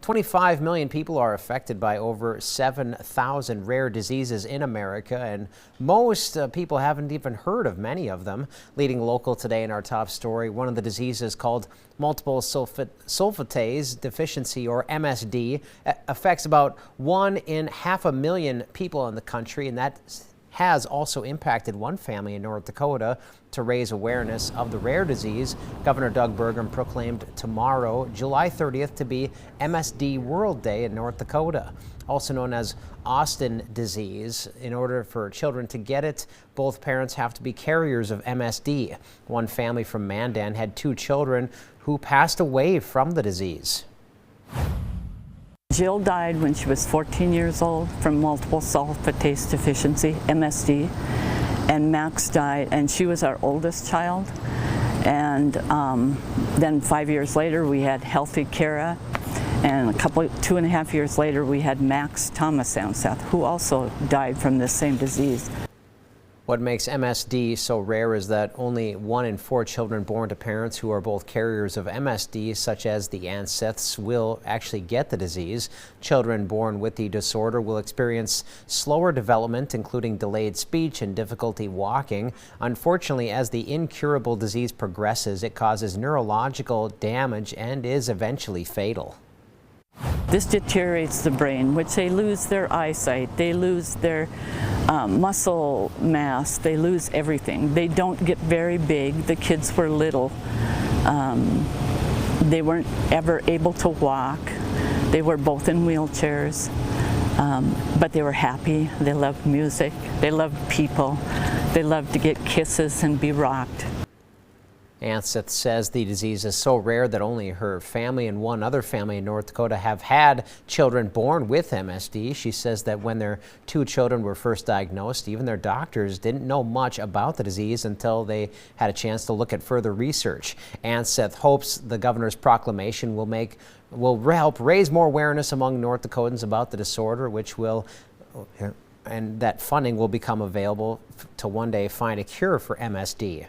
25 million people are affected by over 7,000 rare diseases in America, and most people haven't even heard of many of them. Leading local today in our top story, one of the diseases called multiple sulfatase deficiency, or MSD, affects about 1 in 500,000 people in the country, and that has also impacted one family in North Dakota. To raise awareness of the rare disease, Governor Doug Burgum proclaimed tomorrow, July 30th, to be MSD World Day in North Dakota, also known as Austin disease. In order for children to get it, both parents have to be carriers of MSD. One family from Mandan had 2 children who passed away from the disease. Jill died when she was 14 years old from multiple sulfatase deficiency, MSD, and Max died, and she was our oldest child. And then 5 years later, we had healthy Kara, and 2.5 years later, we had Max Thomas Anseth, who also died from this same disease. What makes MSD so rare is that only 1 in 4 children born to parents who are both carriers of MSD, such as the Anseths, will actually get the disease. Children born with the disorder will experience slower development, including delayed speech and difficulty walking. Unfortunately, as the incurable disease progresses, it causes neurological damage and is eventually fatal. This deteriorates the brain, which they lose their eyesight, they lose their muscle mass, they lose everything. They don't get very big. The kids were little. They weren't ever able to walk. They were both in wheelchairs, but they were happy. They loved music. They loved people. They loved to get kisses and be rocked. Anseth says the disease is so rare that only her family and one other family in North Dakota have had children born with MSD. She says that when their 2 children were first diagnosed, even their doctors didn't know much about the disease until they had a chance to look at further research. Anseth hopes the governor's proclamation will help raise more awareness among North Dakotans about the disorder, and that funding will become available to one day find a cure for MSD.